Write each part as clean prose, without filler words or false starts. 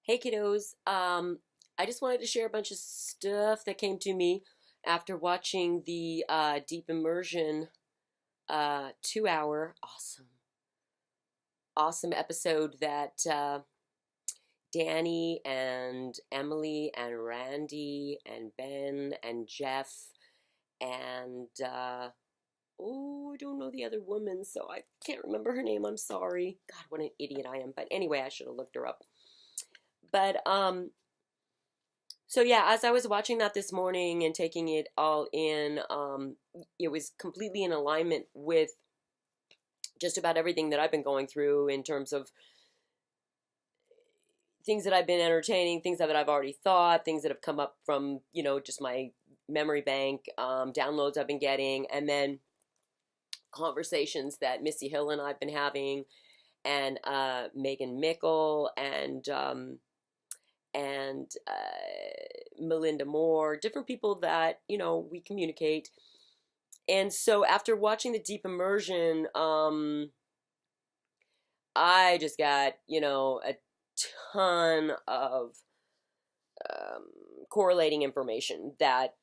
Hey kiddos, I just wanted to share a bunch of stuff that came to me after watching the Deep Immersion 2 hour awesome episode that Dani and Emily and Randy and Ben and Jeff and oh, I don't know the other woman, so I can't remember her name. I'm sorry. God, what an idiot I am. But anyway, I should have looked her up. But so yeah, as I was watching that this morning and taking it all in, it was completely in alignment with just about everything that I've been going through in terms of things that I've been entertaining, things that I've already thought, things that have come up from, just my memory bank, downloads I've been getting, and then conversations that Missy Hill and I've been having, and Megan Mickle, and Melinda Moore, different people that, we communicate. And so after watching the Deep Immersion, I just got, a ton of correlating information that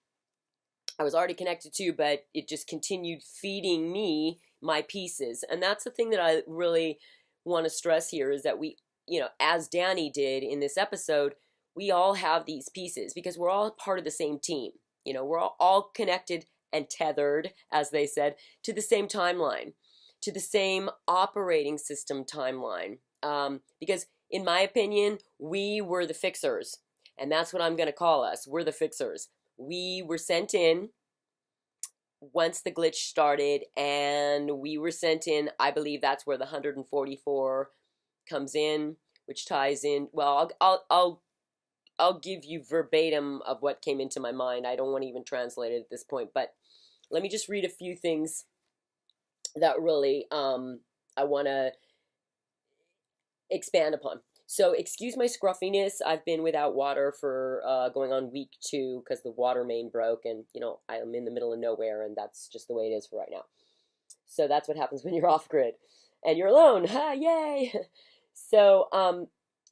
I was already connected to, but it just continued feeding me my pieces. And that's the thing that I really want to stress here is that we, as Dani did in this episode, we all have these pieces because we're all part of the same team. We're all connected and tethered, as they said, to the same timeline, to the same operating system timeline. Because in my opinion, we were the fixers. And that's what I'm going to call us. We're the fixers. We were sent in once the glitch started, and we were sent in. I believe that's where the 144 comes in, which ties in. Well, I'll give you verbatim of what came into my mind. I don't want to even translate it at this point, but let me just read a few things that really I want to expand upon. So excuse my scruffiness. I've been without water for going on week 2 because the water main broke, and I'm in the middle of nowhere, and that's just the way it is for right now. So that's what happens when you're off grid and you're alone. Ha, yay! So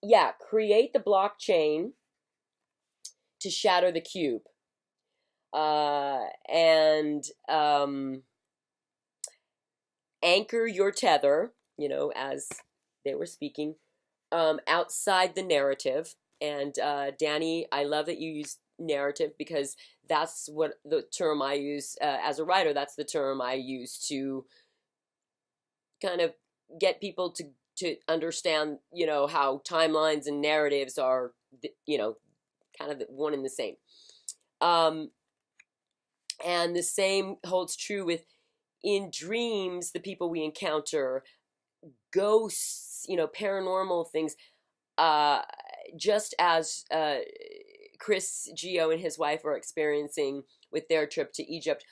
yeah, create the blockchain to shatter the cube, and anchor your tether. As they were speaking. Outside the narrative. And Dani, I love that you use narrative because that's what the term I use as a writer. That's the term I use to kind of get people to understand, how timelines and narratives are, kind of one and the same. And the same holds true with in dreams, the people we encounter, ghosts, paranormal things, just as Chris Geo and his wife are experiencing with their trip to Egypt.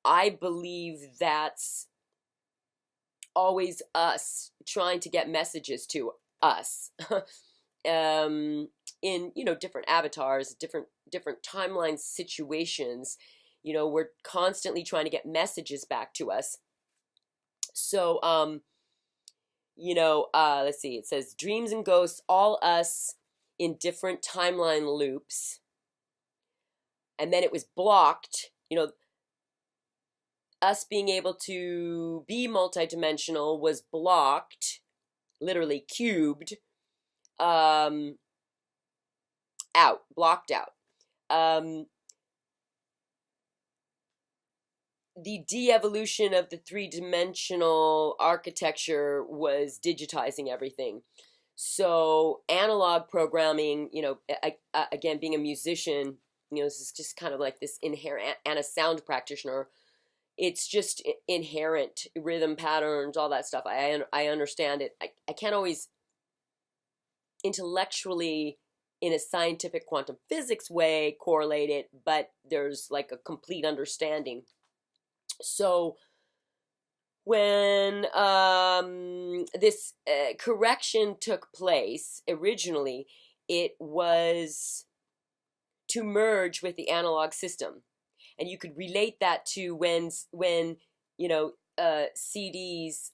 I believe that's always us trying to get messages to us in different avatars, different timeline situations. We're constantly trying to get messages back to us. So let's see, it says dreams and ghosts, all us in different timeline loops. And then it was blocked, us being able to be multidimensional was blocked, literally cubed, blocked out. The de-evolution of the three-dimensional architecture was digitizing everything. So analog programming, again, being a musician, this is just kind of like this inherent, and a sound practitioner, it's just inherent rhythm patterns, all that stuff. I understand it. I can't always intellectually, in a scientific quantum physics way, correlate it, but there's like a complete understanding. So when this correction took place, originally, it was to merge with the analog system. And you could relate that to when CDs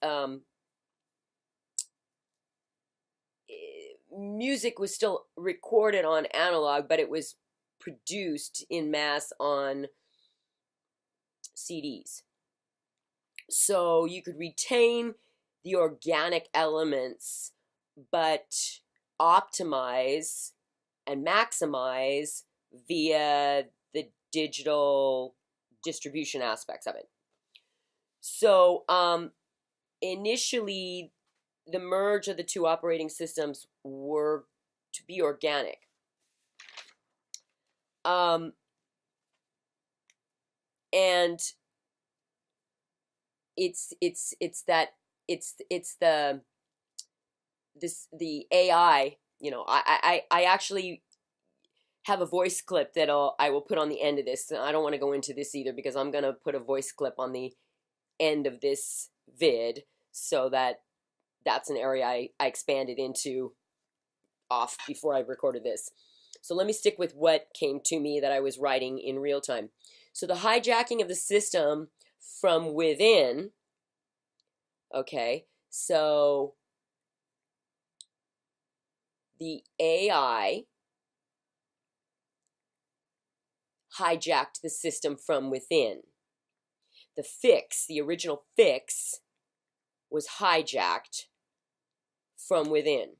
music was still recorded on analog, but it was produced in mass on CDs. So you could retain the organic elements, but optimize and maximize via the digital distribution aspects of it. So initially, the merge of the two operating systems were to be organic. And it's the AI, you know, I actually have a voice clip that I will put on the end of this. I don't want to go into this either because I'm going to put a voice clip on the end of this vid, so that's an area I expanded into off before I recorded this. So let me stick with what came to me that I was writing in real time. So the hijacking of the system from within, okay, so the AI hijacked the system from within. The fix, the original fix, was hijacked from within.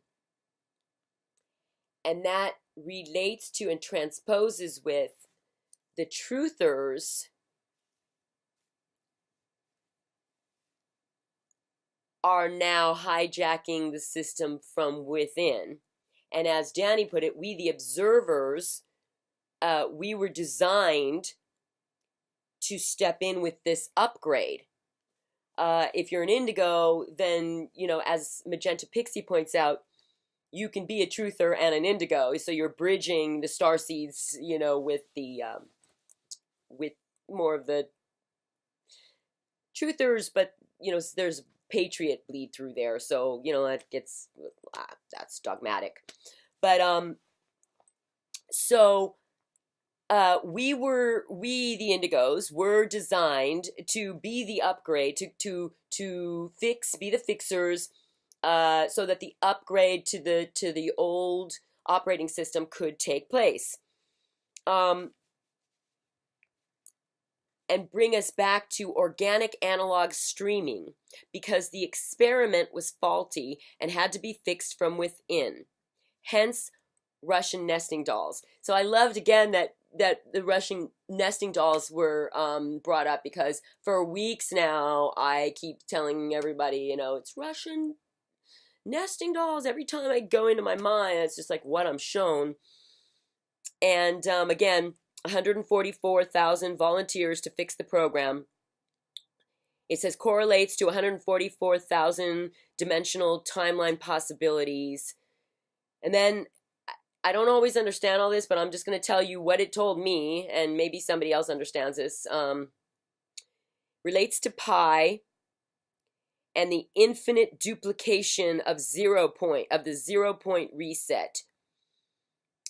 And that relates to and transposes with the truthers are now hijacking the system from within. And as Dani put it, we the observers, we were designed to step in with this upgrade. If you're an indigo, then, you know, as Magenta Pixie points out, you can be a truther and an indigo. So you're bridging the starseeds, you know, with the with more of the truthers, but, you know, there's patriot bleed through there. So, you know, that gets, that's dogmatic. But so we the indigos were designed to be the upgrade, to be the fixers, so that the upgrade to the old operating system could take place, and bring us back to organic analog streaming, because the experiment was faulty and had to be fixed from within. Hence, Russian nesting dolls. So I loved again that the Russian nesting dolls were brought up, because for weeks now I keep telling everybody, you know, it's Russian nesting dolls. Every time I go into my mind, it's just like what I'm shown. And again, 144,000 volunteers to fix the program. It says correlates to 144,000 dimensional timeline possibilities. And then I don't always understand all this, but I'm just going to tell you what it told me, and maybe somebody else understands this. Relates to pi and the infinite duplication of the 0 point reset.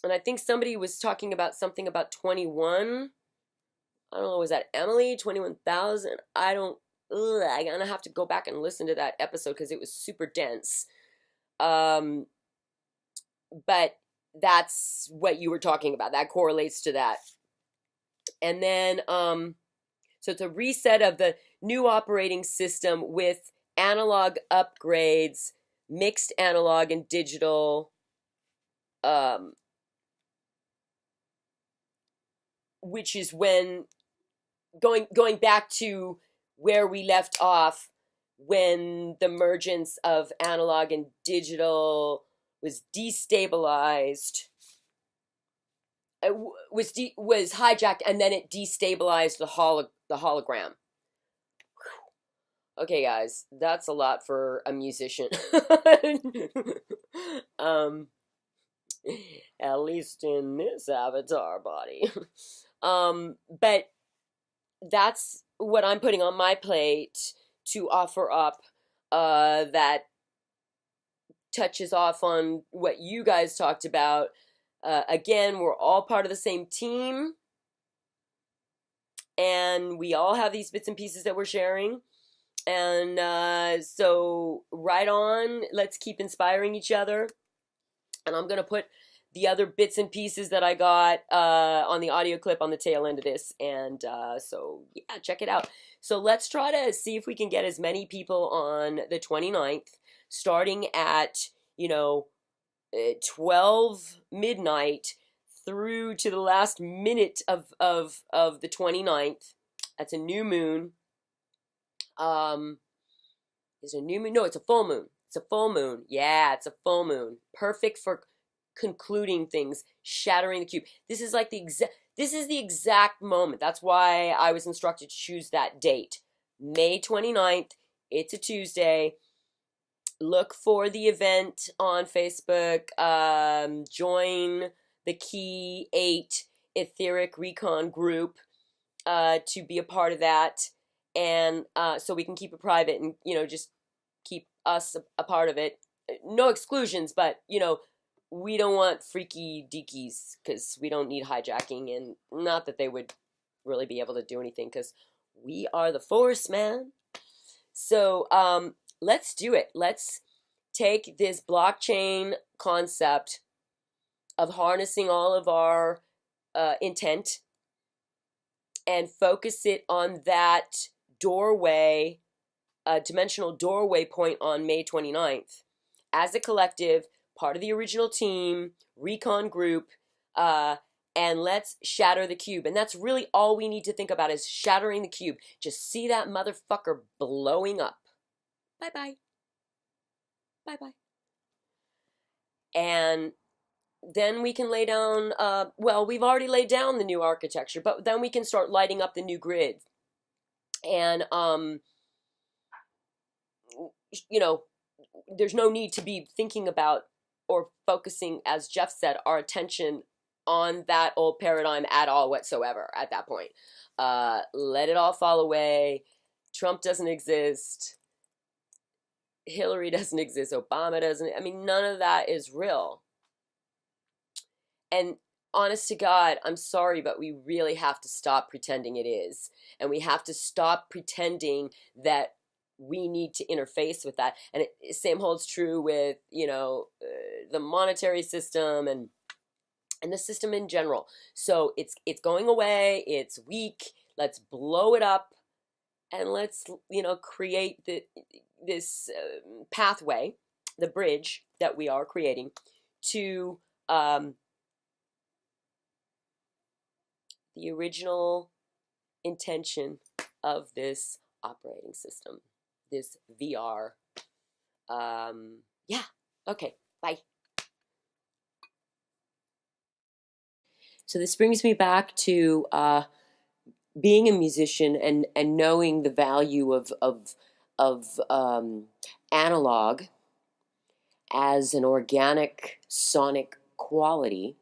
And I think somebody was talking about something about 21. I don't know, was that Emily? 21,000? I'm going to have to go back and listen to that episode because it was super dense. But that's what you were talking about. That correlates to that. And then, so it's a reset of the new operating system with analog upgrades, mixed analog and digital, which is when going back to where we left off, when the emergence of analog and digital was destabilized, was hijacked, and then it destabilized the hologram. Okay, guys, that's a lot for a musician. At least in this avatar body. But that's what I'm putting on my plate to offer up, that touches off on what you guys talked about. Again, we're all part of the same team, and we all have these bits and pieces that we're sharing. And so right on, let's keep inspiring each other. And I'm going to put the other bits and pieces that I got on the audio clip on the tail end of this. And so, yeah, check it out. So let's try to see if we can get as many people on the 29th, starting at, 12 midnight through to the last minute of the 29th. That's a new moon. Is it a new moon? No, it's a full moon. It's a full moon. Yeah, it's a full moon. Perfect for concluding things, shattering the cube. This is like this is the exact moment. That's why I was instructed to choose that date. May 29th. It's a Tuesday. Look for the event on Facebook. Join the Key 8 Etheric Recon group to be a part of that. And so we can keep it private and, just keep us a part of it. No exclusions, but, we don't want freaky deakies because we don't need hijacking. And not that they would really be able to do anything because we are the Force, man. So let's do it. Let's take this blockchain concept of harnessing all of our intent and focus it on that doorway, dimensional doorway point on May 29th. As a collective, part of the original team, recon group, and let's shatter the cube. And that's really all we need to think about is shattering the cube. Just see that motherfucker blowing up. Bye-bye. Bye-bye. And then we can lay down, we've already laid down the new architecture, but then we can start lighting up the new grid. And, there's no need to be thinking about or focusing, as Jeff said, our attention on that old paradigm at all whatsoever at that point. Let it all fall away. Trump doesn't exist. Hillary doesn't exist. Obama doesn't. None of that is real. And honest to God, I'm sorry, but we really have to stop pretending it is. And we have to stop pretending that we need to interface with that. And same holds true with, the monetary system and the system in general. So it's going away. It's weak. Let's blow it up. And let's, create this pathway, the bridge that we are creating to the original intention of this operating system, this VR. Yeah. Okay. Bye. So this brings me back to being a musician and knowing the value of analog as an organic sonic quality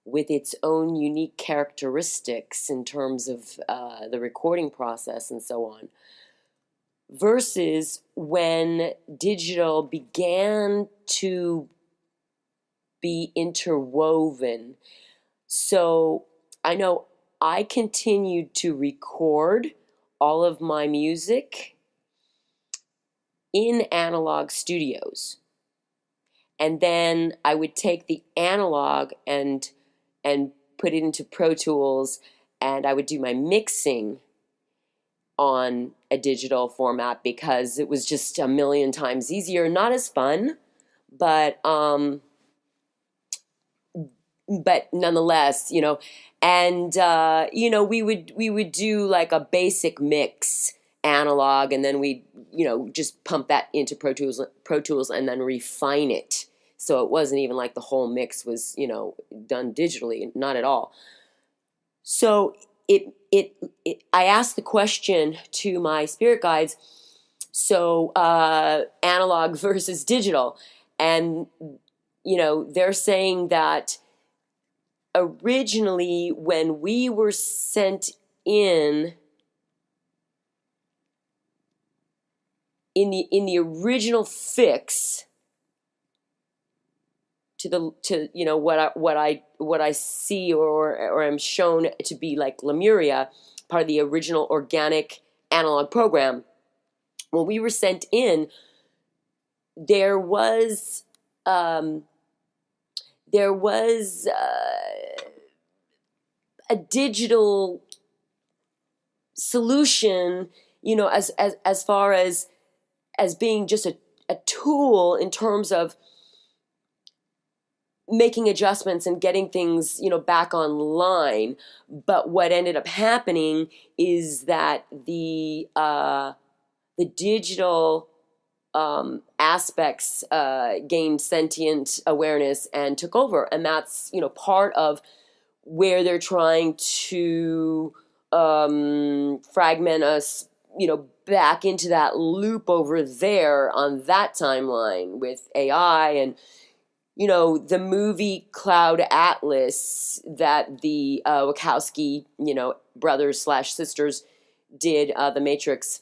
with its own unique characteristics in terms of the recording process and so on, versus when digital began to be interwoven. So I know I continued to record all of my music in analog studios. And then I would take the analog and put it into Pro Tools, and I would do my mixing on a digital format because it was just a million times easier. Not as fun, but nonetheless, and we would do like a basic mix analog, and then we just pump that into Pro Tools and then refine it. So it wasn't even like the whole mix was, done digitally, not at all. So I asked the question to my spirit guides, so analog versus digital. And, they're saying that originally when we were sent in the original fix to what I see or am shown to be like Lemuria, part of the original organic analog program. When we were sent in, there was um, there was a digital solution, as far as being just a tool in terms of making adjustments and getting things, back online. But what ended up happening is that the digital aspects gained sentient awareness and took over, and that's part of where they're trying to fragment us, back into that loop over there on that timeline with AI and the movie Cloud Atlas that the Wachowski brothers slash sisters did, the Matrix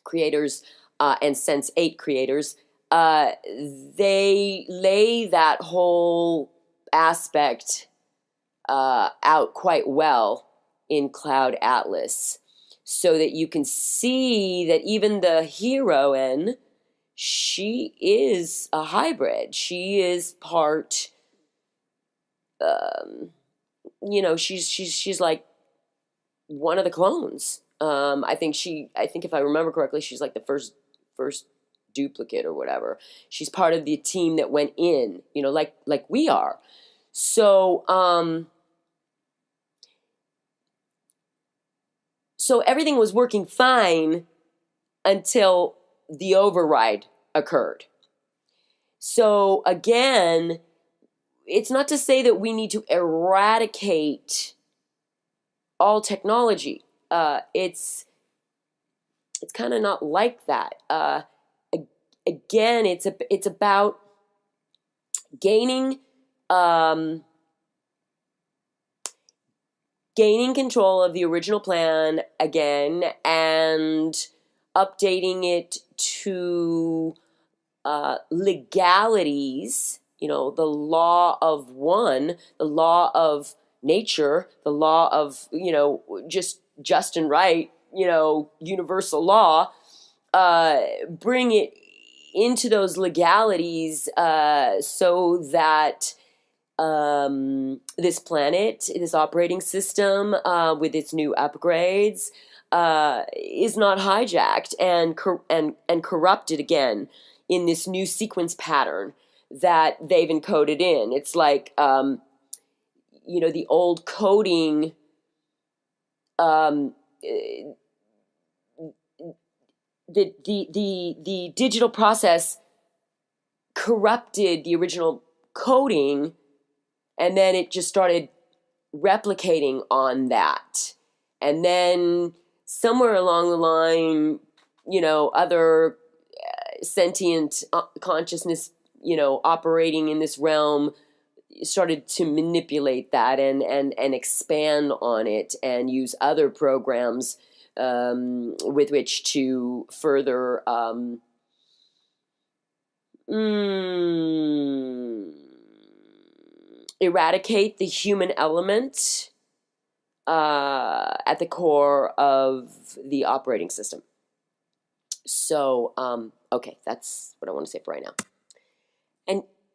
creators and Sense8 creators. They lay that whole aspect out quite well in Cloud Atlas, so that you can see that even the heroine, she is a hybrid. She is part, she's like one of the clones. I think if I remember correctly, she's like the first duplicate or whatever. She's part of the team that went in, like we are. So, so everything was working fine until the override occurred. So again, it's not to say that we need to eradicate all technology. It's kind of not like that. Again, it's about gaining control of the original plan again and updating it to legalities, the law of one, the law of nature, the law of, just and right, universal law, bring it into those legalities so that this planet, this operating system with its new upgrades is not hijacked and corrupted again in this new sequence pattern that they've encoded in. It's like the old coding the digital process corrupted the original coding, and then it just started replicating on that. And then somewhere along the line, other sentient consciousness, operating in this realm started to manipulate that and expand on it and use other programs with which to further eradicate the human element at the core of the operating system. So, okay, that's what I want to say for right now.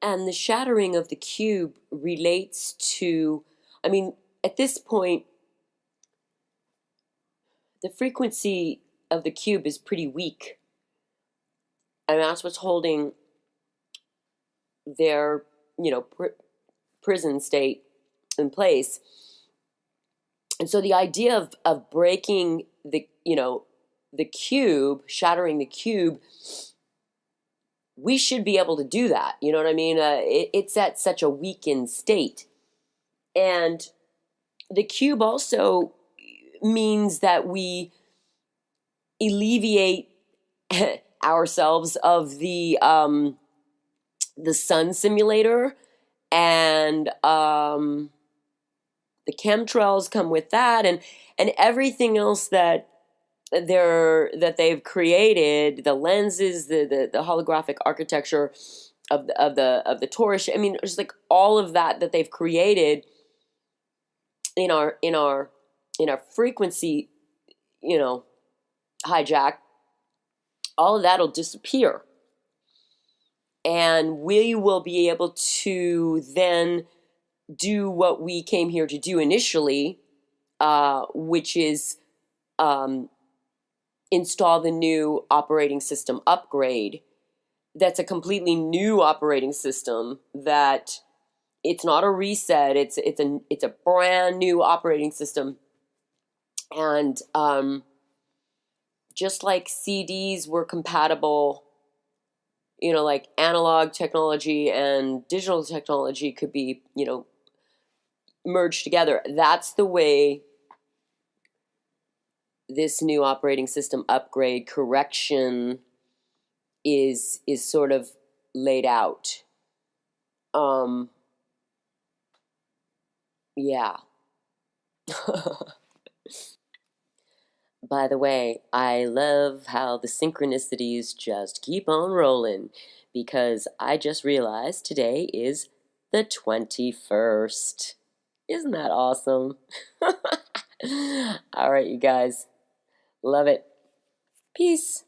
And the shattering of the cube relates to, at this point, the frequency of the cube is pretty weak. That's what's holding their, prison state in place. And so the idea of breaking the cube, shattering the cube, we should be able to do that. You know what I mean? It's at such a weakened state. And the cube also means that we alleviate ourselves of the sun simulator, and the chemtrails come with that, and everything else that they've created, the lenses, the holographic architecture of the torus. Just like all of that they've created in our frequency, hijack. All of that'll disappear. and we will be able to then do what we came here to do initially, which is install the new operating system upgrade. That's a completely new operating system that it's not a reset. It's a brand new operating system. And just like CDs were compatible, you know, like analog technology and digital technology could be, you know, merged together. That's the way this new operating system upgrade correction is sort of laid out. Yeah. By the way, I love how the synchronicities just keep on rolling, because I just realized today is the 21st. Isn't that awesome? All right, you guys. Love it. Peace.